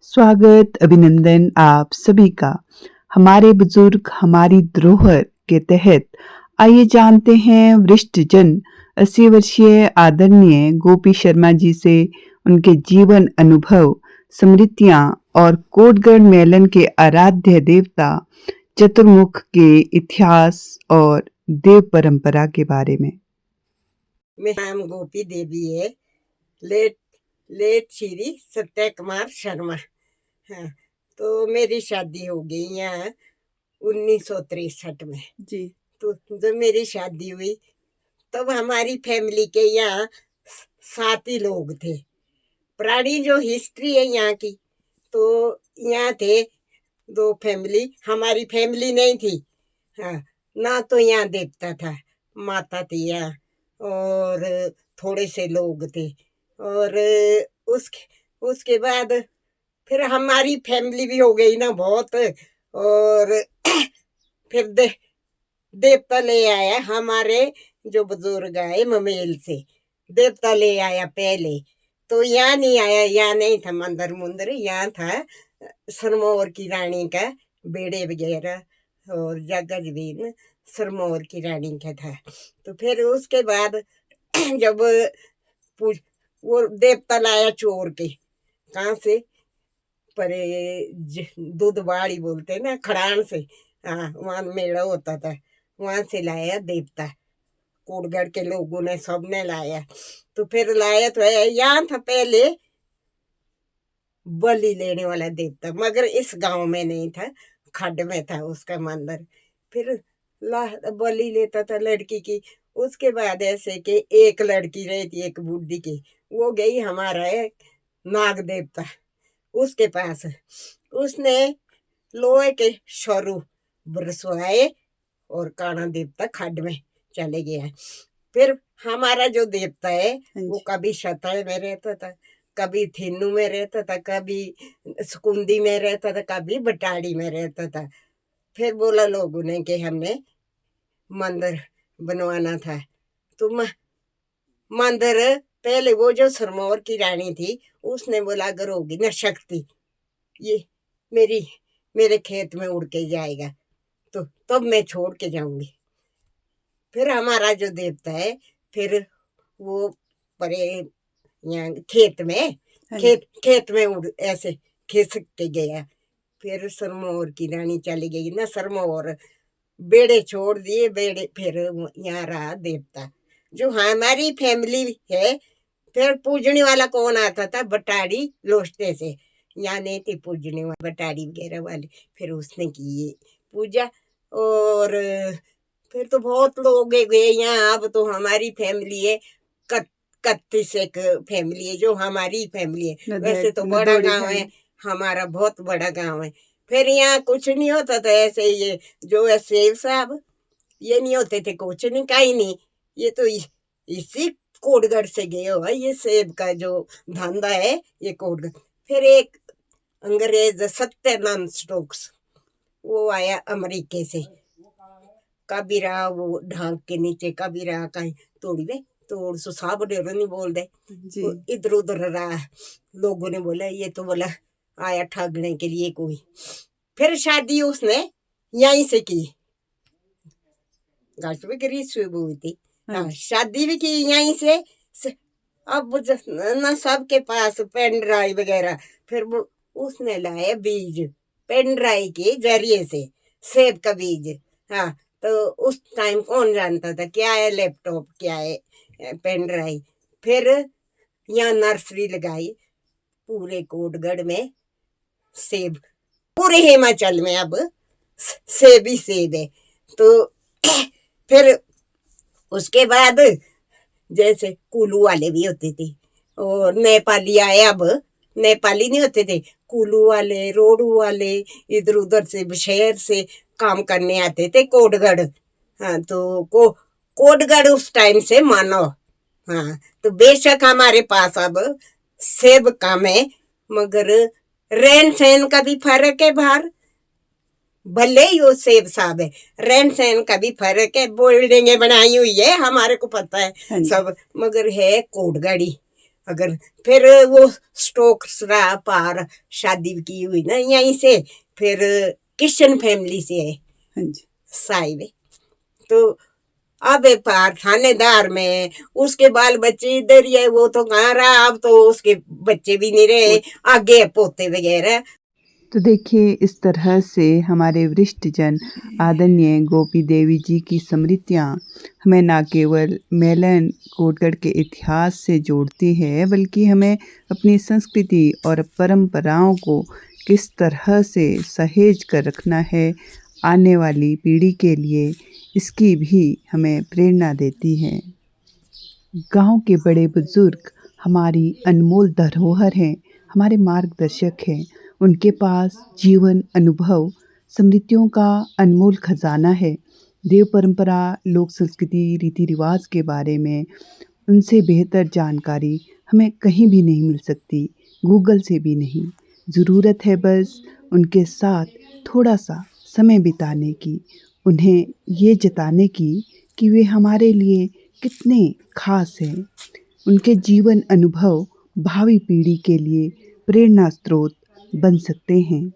स्वागत अभिनंदन आप सभी का हमारे बुजुर्ग हमारी धरोहर के तहत। आइए जानते हैं वरिष्ठ जन 80 वर्षीय आदरणीय गोपी शर्मा जी से उनके जीवन अनुभव, स्मृतियां और कोटगढ़ मेलन के आराध्य देवता चतुर्मुख के इतिहास और देव परंपरा के बारे में। मेरा नाम गोपी देवी है। लेट लेट श्री सत्य कुमार शर्मा। हाँ, तो मेरी शादी हो गई यहाँ 1963 में जी। तो जब मेरी शादी हुई तब हमारी फैमिली के यहाँ 7 ही लोग थे। पुरानी जो हिस्ट्री है यहाँ की, तो यहाँ थे 2 फैमिली, हमारी फैमिली नहीं थी। हाँ, ना तो यहाँ देवता था, माता थी यहाँ और थोड़े से लोग थे। और उसके बाद फिर हमारी फैमिली भी हो गई ना बहुत। और फिर देवता ले आया हमारे जो बुजुर्ग आए ममेल से, देवता ले आया पहले। तो यहाँ नहीं आया, यहाँ नहीं था मंदिर मुंदर, यहाँ था सरमौर की रानी का बेड़े वगैरह और जगह जमीन सरमौर की रानी का था। तो फिर उसके बाद जब वो देवता लाया चोर के, कहाँ से, परे दूध बाड़ी बोलते ना, खड़ान से। हाँ, वहाँ मेला होता था, वहाँ से लाया देवता। कोटगढ़ के लोगों ने सबने लाया। तो फिर लाया तो यहाँ था पहले बलि लेने वाला देवता, मगर इस गांव में नहीं था, खड्ड में था उसका मंदिर। फिर बलि लेता था लड़की की। उसके बाद ऐसे कि एक लड़की रही थी, एक बुढ़ी की, वो गई हमारा नाग देवता उसके पास। उसने लोहे के शरू बरसवाए और काना देवता खड्ड में चले गया। फिर हमारा जो देवता है वो कभी शतल में रहता था, कभी थिन्नू में रहता था, कभी सुकुंदी में रहता था, कभी बटाड़ी में रहता था। फिर बोला लोगों ने कि हमने मंदिर बनवाना था। तो मंदिर पहले वो जो सरमौर की रानी थी उसने बोला अगर होगी ना शक्ति, ये मेरे खेत में उड़ के जाएगा तो तब मैं छोड़ के जाऊंगी। फिर हमारा जो देवता है फिर वो परे यहाँ खेत में उड़ ऐसे खिसक के गया। फिर सरमौर की रानी चली गई ना, सरमौर बेड़े छोड़ दिए, बेड़े फिर यहाँ रहा देवता जो हमारी फैमिली है। फिर पूजने वाला कौन आता था, बटाड़ी लोस्टे से, यहाँ नहीं थी पूजने वाली बटाड़ी वगैरह वाली। फिर उसने की ये पूजा और फिर तो बहुत लोग गए यहाँ। अब तो हमारी फैमिली है 31 एक फैमिली है जो हमारी फैमिली है। वैसे तो बड़ा गांव है हमारा, बहुत बड़ा गांव है। फिर यहाँ कुछ नहीं होता था ऐसे, ये जो है सेव साहब ये नहीं होते थे, कुछ नहीं, कहीं नहीं। ये तो इसी कोटगढ़ से गए हो, ये सेब का जो धंधा है ये कोटगढ़। फिर एक अंग्रेज सत्यानंद स्टोक्स वो आया अमेरिका से, कभी रहा वो ढांक के नीचे, कभी रहा कहीं तोड़ी में तोड़ सो साब डेरो नहीं बोल दे, इधर उधर रहा। लोगों ने बोला ये तो बोला आया ठगने के लिए कोई। फिर शादी उसने यहीं से की, गाछ भी करी शुभ हुई थी। हाँ, शादी भी की यहीं से। अब न सबके पास पेन ड्राइव वगैरह, फिर उसने लाया बीज पेन ड्राइव के जरिए से, सेब का बीज। हाँ, तो उस टाइम कौन जानता था क्या है लैपटॉप, क्या है पेन ड्राइव। फिर यहाँ नर्सरी लगाई पूरे कोटगढ़ में, सेब पूरे हिमाचल में अब सेब ही सेब है। तो फिर उसके बाद जैसे कुल्लू वाले भी होते थे और नेपाली आए, अब नेपाली नहीं होते थे, कुल्लू वाले, रोडू वाले, इधर उधर से शहर से काम करने आते थे कोटगढ़। हाँ, तो कोटगढ़ उस टाइम से मानो। हाँ, तो बेशक हमारे पास अब सेब कम है, मगर रहन सहन का भी फर्क है बाहर। भले ही वो सेब साहब है, रहन सहन का भी फर्क है, बिल्डिंगें बनाई हुई है हमारे को पता है सब, मगर है कोटगढ़ी। अगर फिर वो स्टोक रहा पार शादी की हुई ना यहीं से, फिर क्रिश्चियन फैमिली से है हाँ जी। साई में। तो अब एक पार थानेदार में उसके बाल बच्चे इधर ही है, वो तो कहाँ रहा, अब तो उसके बच्चे भी नहीं रहे, आगे पोते वगैरह। तो देखिए इस तरह से हमारे वरिष्ठजन आदरणीय गोपी देवी जी की स्मृतियाँ हमें न केवल मेलन कोटगढ़ के इतिहास से जोड़ती है, बल्कि हमें अपनी संस्कृति और परंपराओं को किस तरह से सहेज कर रखना है आने वाली पीढ़ी के लिए, इसकी भी हमें प्रेरणा देती है। गांव के बड़े बुजुर्ग हमारी अनमोल धरोहर हैं, हमारे मार्गदर्शक हैं। उनके पास जीवन अनुभव, स्मृतियों का अनमोल खजाना है। देव परंपरा, लोक संस्कृति, रीति रिवाज के बारे में उनसे बेहतर जानकारी हमें कहीं भी नहीं मिल सकती, गूगल से भी नहीं। ज़रूरत है बस उनके साथ थोड़ा सा समय बिताने की, उन्हें ये जताने की कि वे हमारे लिए कितने खास हैं। उनके जीवन अनुभव भावी पीढ़ी के लिए प्रेरणा स्रोत बन सकते हैं।